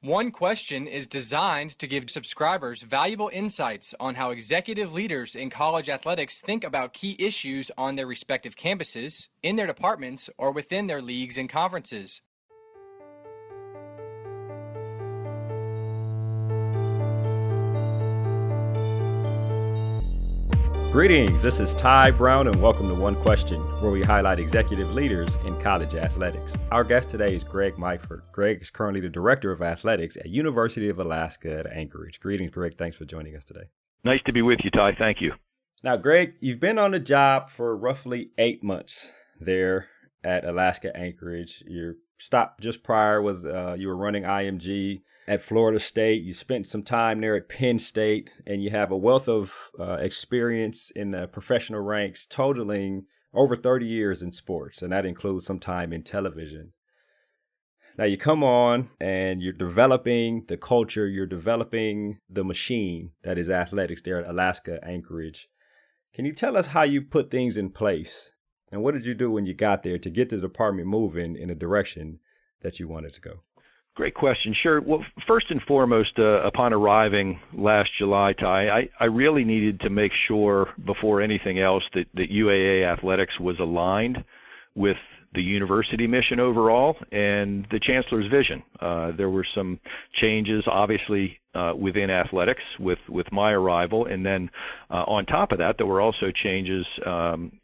One Question is designed to give subscribers valuable insights on how executive leaders in college athletics think about key issues on their respective campuses, in their departments, or within their leagues and conferences. Greetings, this is Ty Brown and welcome to One Question, where we highlight executive leaders in college athletics. Our guest today is Greg Myford. Greg is currently the Director of Athletics at University of Alaska-Anchorage. Greetings, Greg. Thanks for joining us today. Nice to be with you, Ty. Thank you. Now, Greg, you've been on the job for roughly 8 months there at Alaska-Anchorage. Your stop just prior was you were running IMG at Florida State. You spent some time there at Penn State, and you have a wealth of experience in the professional ranks totaling over 30 years in sports, and that includes some time in television. Now you come on and you're developing the culture, you're developing the machine that is athletics there at Alaska-Anchorage. Can you tell us how you put things in place, and what did you do when you got there to get the department moving in a direction that you wanted to go? Great question. Sure. Well, first and foremost, upon arriving last July, Ty, I really needed to make sure before anything else that UAA athletics was aligned with the university mission overall and the chancellor's vision. There were some changes, obviously, within athletics with my arrival, and then on top of that, there were also changes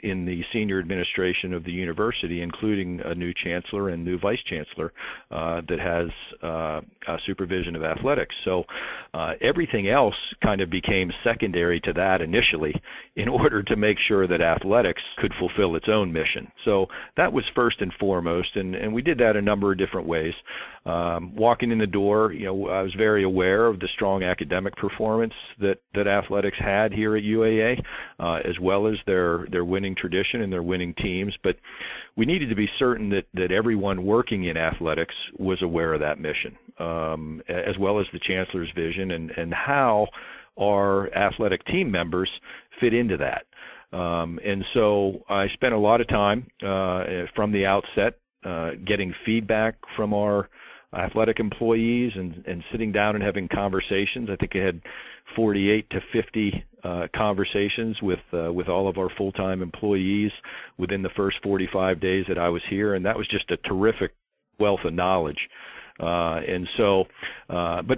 in the senior administration of the university, including a new chancellor and new vice chancellor that has supervision of athletics. So everything else kind of became secondary to that initially in order to make sure that athletics could fulfill its own mission. So that was first and foremost, and we did that a number of different ways. Walking in the door, I was very aware of the strong academic performance that athletics had here at UAA, as well as their winning tradition and their winning teams. But we needed to be certain that everyone working in athletics was aware of that mission, as well as the chancellor's vision and how our athletic team members fit into that. And so I spent a lot of time from the outset getting feedback from our athletic employees and sitting down and having conversations. I think I had 48 to 50 conversations with all of our full-time employees within the first 45 days that I was here, and that was just a terrific wealth of knowledge. But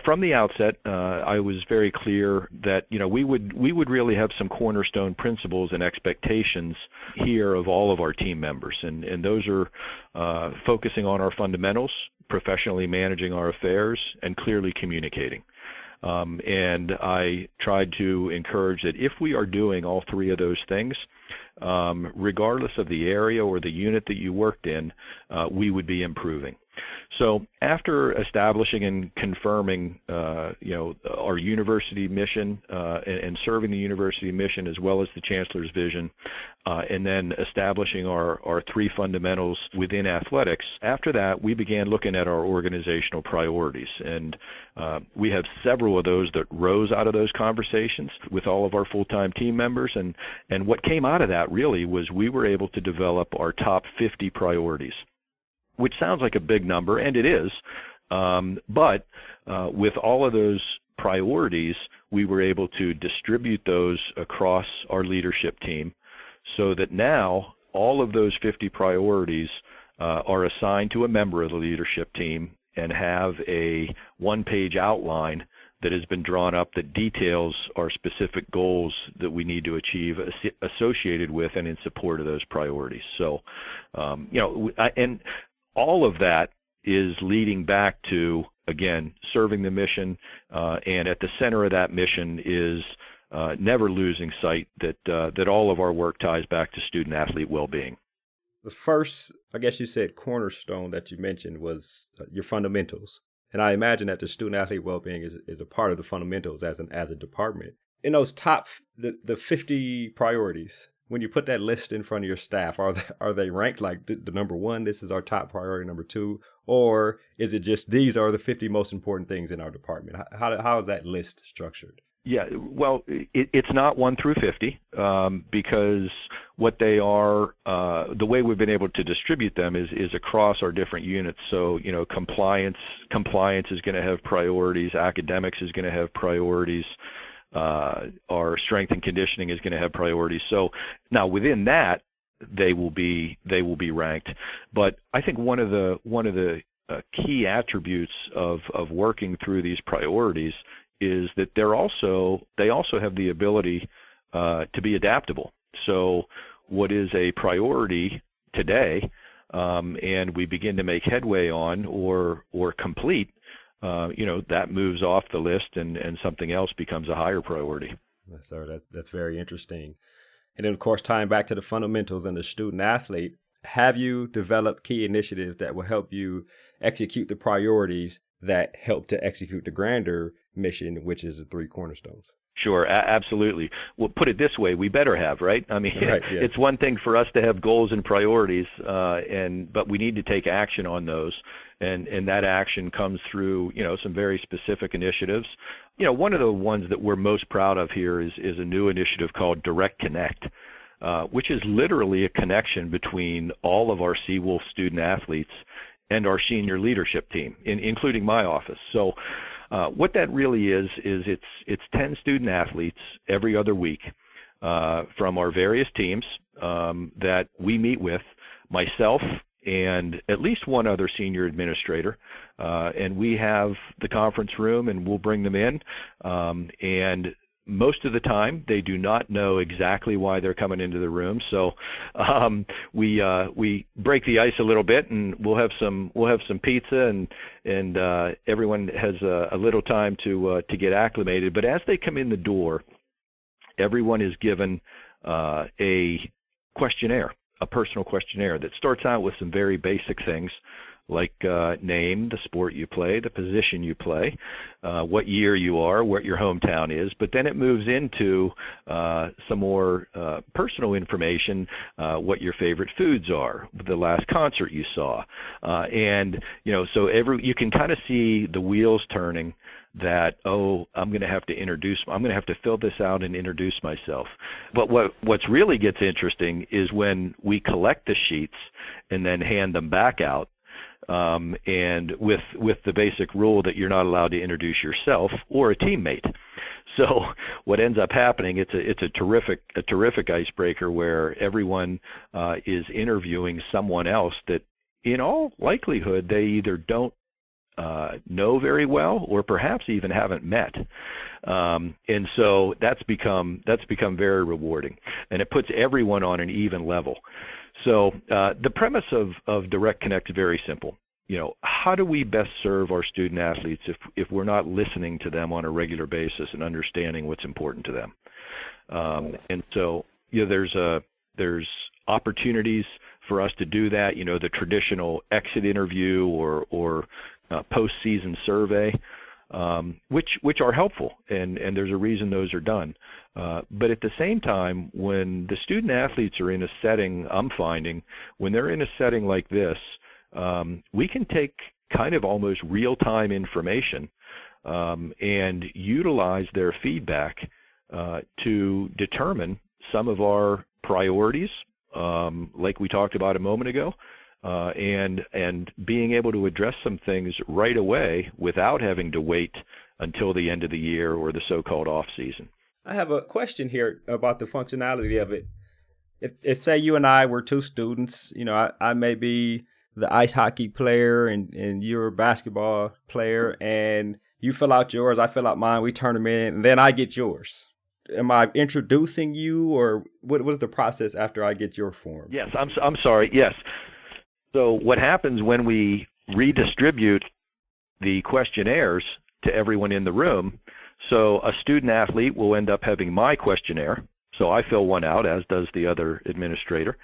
from the outset, I was very clear that we would really have some cornerstone principles and expectations here of all of our team members, and those are focusing on our fundamentals, professionally managing our affairs, and clearly communicating. And I tried to encourage that if we are doing all three of those things, regardless of the area or the unit that you worked in, we would be improving. So after establishing and confirming, our university mission and serving the university mission as well as the chancellor's vision, and then establishing our three fundamentals within athletics, after that we began looking at our organizational priorities. And we have several of those that rose out of those conversations with all of our full-time team members. And what came out of that really was we were able to develop our top 50 priorities, which sounds like a big number, and it is, but with all of those priorities, we were able to distribute those across our leadership team so that now all of those 50 priorities are assigned to a member of the leadership team and have a one-page outline that has been drawn up that details our specific goals that we need to achieve associated with and in support of those priorities. So, and all of that is leading back to, again, serving the mission, and at the center of that mission is never losing sight that all of our work ties back to student-athlete well-being. The first, I guess you said, cornerstone that you mentioned was your fundamentals. And I imagine that the student-athlete well-being is a part of the fundamentals as a department. In those top, the 50 priorities, when you put that list in front of your staff, are they ranked like the number one, this is our top priority, number two, or is it just these are the 50 most important things in our department? How is that list structured? Yeah, well, it's not 1 through 50 because what they are, the way we've been able to distribute them is across our different units. So, compliance is going to have priorities, academics is going to have priorities, our strength and conditioning is going to have priorities. So now within that, they will be ranked. But I think one of the key attributes of working through these priorities is that they also have the ability to be adaptable. So what is a priority today, and we begin to make headway on or complete, that moves off the list and something else becomes a higher priority. Yes, sir. That's very interesting. And then, of course, tying back to the fundamentals and the student athlete, have you developed key initiatives that will help you execute the priorities that help to execute the grander mission, which is the 3 cornerstones? Sure, absolutely. Well, put it this way, we better have, right? I mean, right, yeah. It's one thing for us to have goals and priorities, but we need to take action on those, and that action comes through, some very specific initiatives. One of the ones that we're most proud of here is a new initiative called Direct Connect, which is literally a connection between all of our Seawolf student athletes and our senior leadership team, including my office. So what that really is it's 10 student athletes every other week from our various teams that we meet with, myself and at least one other senior administrator, and we have the conference room and we'll bring them in, and most of the time they do not know exactly why they're coming into the room. So we break the ice a little bit, and we'll have some pizza, and everyone has a little time to get acclimated. But as they come in the door, everyone is given a questionnaire, a personal questionnaire that starts out with some very basic things like name, the sport you play, the position you play, what year you are, what your hometown is. But then it moves into some more personal information, what your favorite foods are, the last concert you saw, and so you can kind of see the wheels turning. That I'm going to have to fill this out and introduce myself. But what's really gets interesting is when we collect the sheets and then hand them back out. And with the basic rule that you're not allowed to introduce yourself or a teammate. So what ends up happening, it's a terrific icebreaker where everyone is interviewing someone else that in all likelihood they either don't know very well or perhaps even haven't met. And so that's become very rewarding, and it puts everyone on an even level. So the premise of Direct Connect is very simple. How do we best serve our student athletes if we're not listening to them on a regular basis and understanding what's important to them? And so there's opportunities for us to do that. The traditional exit interview or postseason survey, which are helpful, and there's a reason those are done. But at the same time, when the student athletes are in a setting, I'm finding, when they're in a setting like this, we can take kind of almost real-time information and utilize their feedback to determine some of our priorities, like we talked about a moment ago, and being able to address some things right away without having to wait until the end of the year or the so-called off-season. I have a question here about the functionality of it. If say you and I were 2 students, I may be the ice hockey player and you're a basketball player, and you fill out yours, I fill out mine, we turn them in, and then I get yours. Am I introducing you, or what is the process after I get your form? Yes, I'm sorry. Yes. So what happens when we redistribute the questionnaires to everyone in the room? So a student athlete will end up having my questionnaire. So I fill one out, as does the other administrator.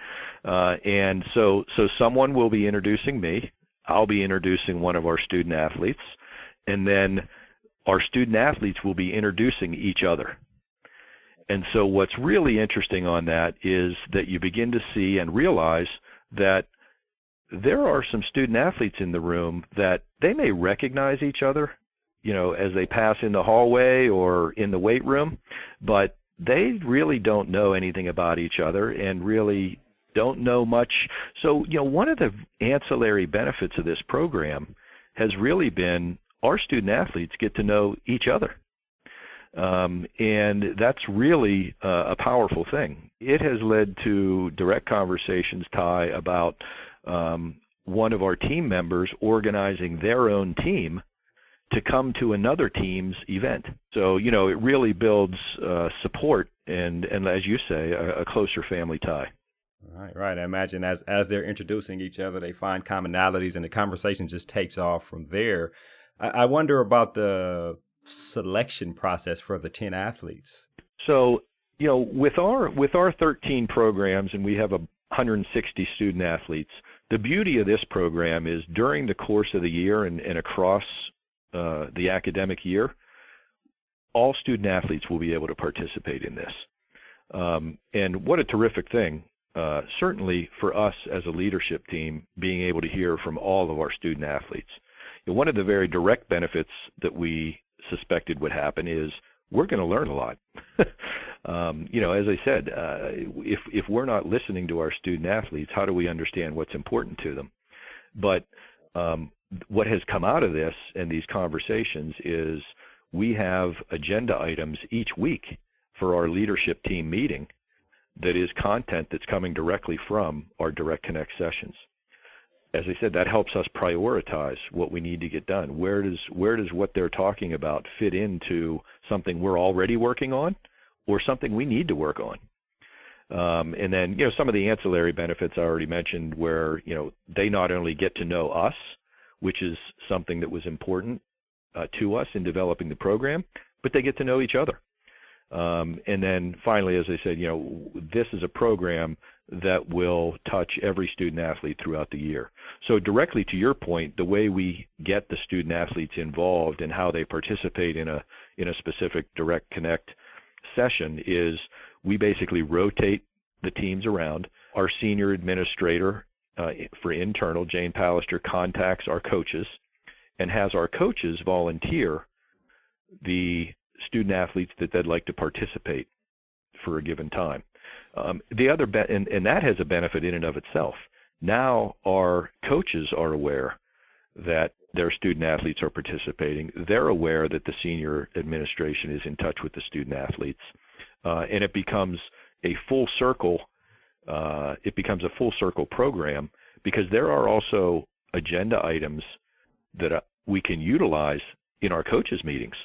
And so someone will be introducing me. I'll be introducing one of our student athletes. And then our student athletes will be introducing each other. And so what's really interesting on that is that you begin to see and realize that there are some student athletes in the room that they may recognize each other, as they pass in the hallway or in the weight room, but they really don't know anything about each other and really don't know much. So, one of the ancillary benefits of this program has really been our student athletes get to know each other. And that's really a powerful thing. It has led to direct conversations, Ty, about one of our team members organizing their own team to come to another team's event. So, it really builds support and, as you say, a closer family tie. Right. I imagine as they're introducing each other, they find commonalities and the conversation just takes off from there. I wonder about the selection process for the 10 athletes. So, with our 13 programs, and we have 160 student athletes, the beauty of this program is during the course of the year and across the academic year, all student athletes will be able to participate in this. And what a terrific thing, certainly for us as a leadership team, being able to hear from all of our student athletes. One of the very direct benefits that we suspected would happen is we're going to learn a lot. As I said, if we're not listening to our student athletes, how do we understand what's important to them? But what has come out of this and these conversations is we have agenda items each week for our leadership team meeting that is content that's coming directly from our Direct Connect sessions. As I said, that helps us prioritize what we need to get done. Where does what they're talking about fit into something we're already working on or something we need to work on? And then, some of the ancillary benefits I already mentioned where, they not only get to know us, which is something that was important to us in developing the program, but they get to know each other. And then finally, as I said, this is a program that will touch every student athlete throughout the year. So directly to your point, the way we get the student athletes involved and how they participate in a specific Direct Connect session is we basically rotate the teams around. Our senior administrator for internal, Jane Pallister, contacts our coaches and has our coaches volunteer the student athletes that they'd like to participate for a given time. The other and that has a benefit in and of itself. Now our coaches are aware that their student athletes are participating. They're aware that the senior administration is in touch with the student athletes, and it becomes a full circle. It becomes a full circle program because there are also agenda items that we can utilize in our coaches meetings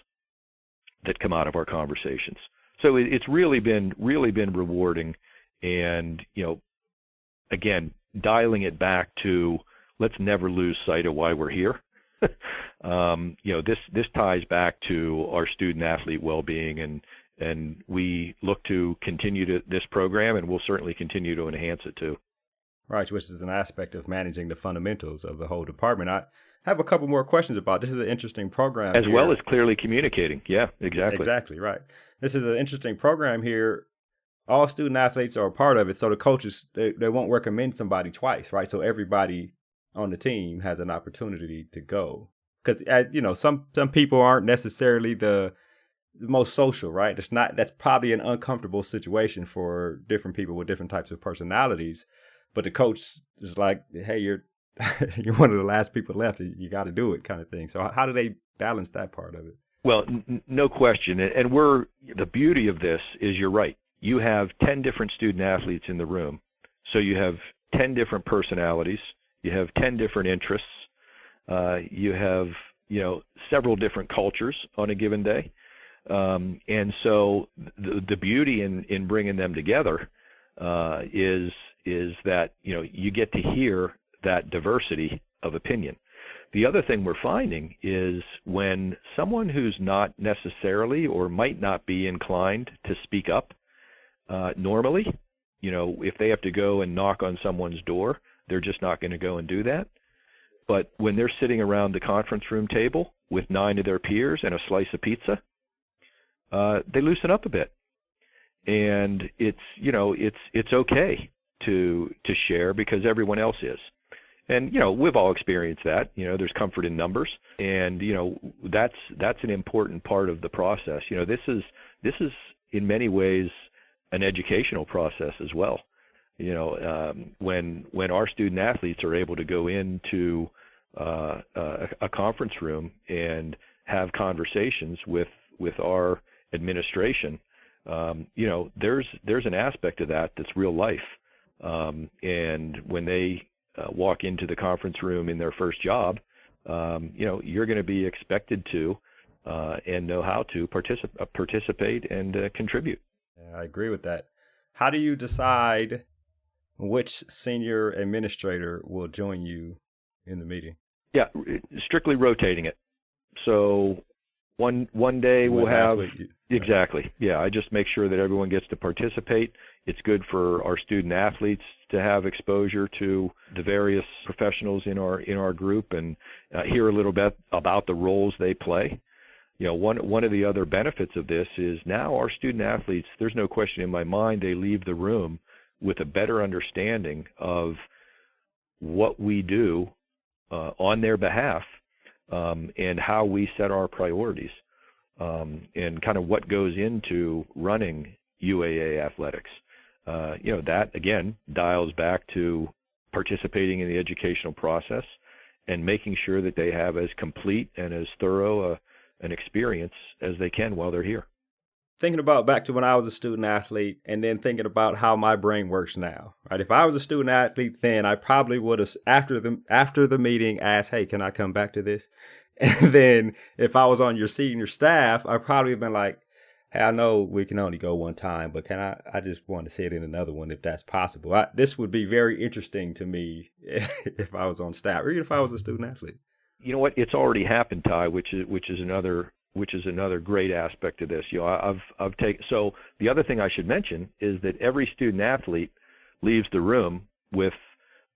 that come out of our conversations. So it's really been rewarding, and again, dialing it back to let's never lose sight of why we're here. This ties back to our student athlete well-being, and we look to continue this program, and we'll certainly continue to enhance it too. Right, which is an aspect of managing the fundamentals of the whole department. I have a couple more questions about this. Is an interesting program as here. Well as clearly communicating. Yeah, exactly. Exactly, right. This is an interesting program here. All student athletes are a part of it, so the coaches, they won't recommend somebody twice, right? So everybody on the team has an opportunity to go. Because, some people aren't necessarily the most social, right? That's probably an uncomfortable situation for different people with different types of personalities. But the coach is like, hey, you're one of the last people left. You got to do it, kind of thing. So how do they balance that part of it? Well, no question. And the beauty of this is you're right. You have 10 different student athletes in the room. So you have 10 different personalities. You have 10 different interests. You have, several different cultures on a given day. And so the beauty in bringing them together is that, you get to hear that diversity of opinion. The other thing we're finding is when someone who's not necessarily or might not be inclined to speak up normally, if they have to go and knock on someone's door, they're just not going to go and do that. But when they're sitting around the conference room table with 9 of their peers and a slice of pizza, they loosen up a bit. And it's okay to share because everyone else is. And we've all experienced that. There's comfort in numbers, and that's an important part of the process. This is in many ways an educational process as well. When our student athletes are able to go into a conference room and have conversations with our administration, there's an aspect of that that's real life. And when they walk into the conference room in their first job, you're going to be expected to and know how to participate and contribute. Yeah, I agree with that. How do you decide which senior administrator will join you in the meeting? Yeah, strictly rotating it. So one day we'll have exactly. Yeah, I just make sure that everyone gets to participate. It's good for our student athletes to have exposure to the various professionals in our group and hear a little bit about the roles they play. One of the other benefits of this is now our student athletes, there's no question in my mind, they leave the room with a better understanding of what we do on their behalf and how we set our priorities and kind of what goes into running UAA athletics. That, again, dials back to participating in the educational process and making sure that they have as complete and as thorough an experience as they can while they're here. Thinking about back to when I was a student athlete and then thinking about how my brain works now, right? If I was a student athlete then, I probably would have, after the meeting, asked, hey, can I come back to this? And then if I was on your senior staff, I'd probably have been like, hey, I know we can only go one time, but I just want to see it in another one if that's possible. This would be very interesting to me if I was on staff or even if I was a student athlete. You know what? It's already happened, Ty, which is another great aspect of this. I've taken. So the other thing I should mention is that every student athlete leaves the room with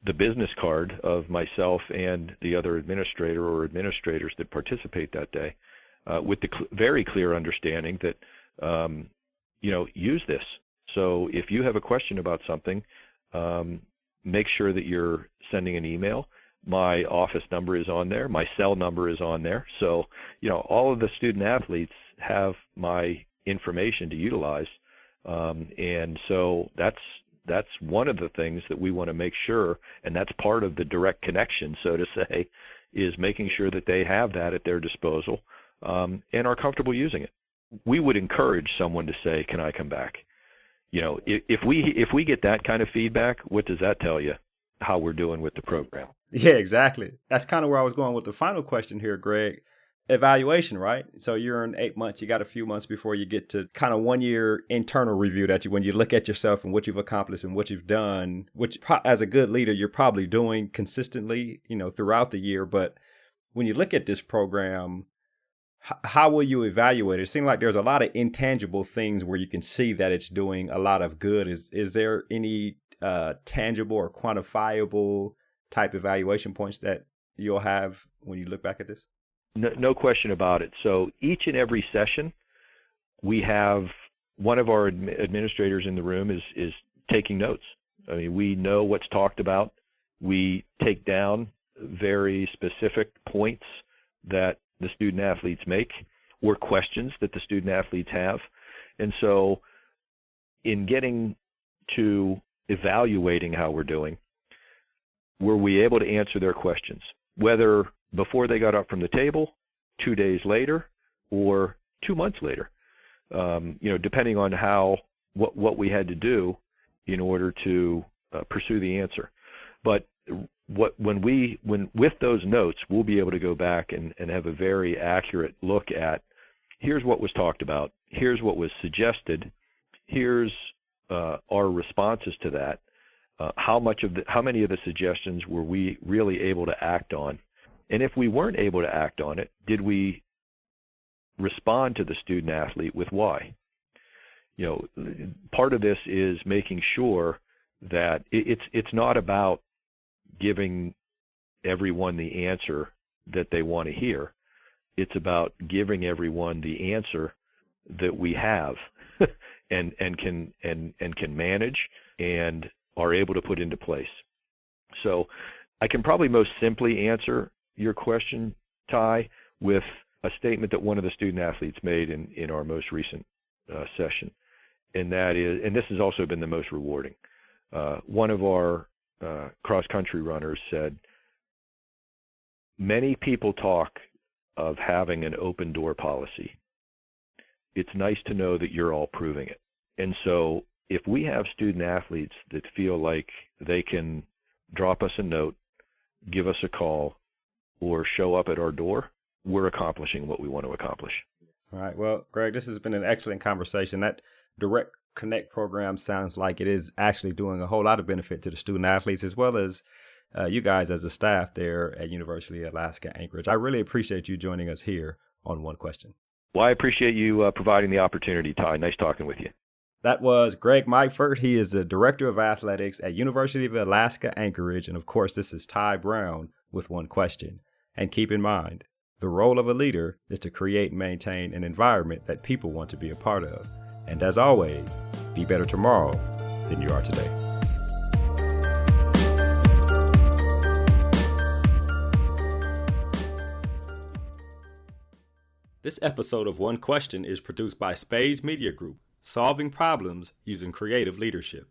the business card of myself and the other administrator or administrators that participate that day, with the very clear understanding that use this. So if you have a question about something, make sure that you're sending an email. My office number is on there. My cell number is on there. So, all of the student athletes have my information to utilize. And so that's one of the things that we want to make sure, and that's part of the direct connection, so to say, is making sure that they have that at their disposal and are comfortable using it. We would encourage someone to say, can I come back? If we get that kind of feedback, what does that tell you? How we're doing with the program. Yeah, exactly. That's kind of where I was going with the final question here, Greg. Evaluation, right? So you're in 8 months, you got a few months before you get to kind of 1 year internal review when you look at yourself and what you've accomplished and what you've done, which as a good leader, you're probably doing consistently, throughout the year. But when you look at this program, how will you evaluate it? It seems like there's a lot of intangible things where you can see that it's doing a lot of good. Is there any tangible or quantifiable type evaluation points that you'll have when you look back at this? No question about it. So each and every session, we have one of our administrators in the room is taking notes. I mean, we know what's talked about. We take down very specific points that the student athletes make or questions that the student athletes have. And so in getting to evaluating how we're doing, were we able to answer their questions, whether before they got up from the table, 2 days later, or 2 months later, depending on what we had to do in order to pursue the answer. But with those notes, we'll be able to go back and have a very accurate look at, here's what was talked about, here's what was suggested, here's our responses to that. How many of the suggestions were we really able to act on? And if we weren't able to act on it, did we respond to the student athlete with why? Part of this is making sure that it's not about giving everyone the answer that they want to hear. It's about giving everyone the answer that we have and can manage and are able to put into place. So I can probably most simply answer your question, Ty, with a statement that one of the student athletes made in our most recent session, and that is, and this has also been the most rewarding. One of our cross-country runners said, many people talk of having an open door policy. It's nice to know that you're all proving it. And so if we have student athletes that feel like they can drop us a note, give us a call, or show up at our door, we're accomplishing what we want to accomplish. All right. Well, Greg, this has been an excellent conversation. That Direct Connect program sounds like it is actually doing a whole lot of benefit to the student athletes as well as you guys as a staff there at University of Alaska-Anchorage. I really appreciate you joining us here on One Question. Well, I appreciate you providing the opportunity, Ty. Nice talking with you. That was Greg Myford. He is the Director of Athletics at University of Alaska-Anchorage. And of course, this is Ty Brown with One Question. And keep in mind, the role of a leader is to create and maintain an environment that people want to be a part of. And as always, be better tomorrow than you are today. This episode of One Question is produced by Spades Media Group, solving problems using creative leadership.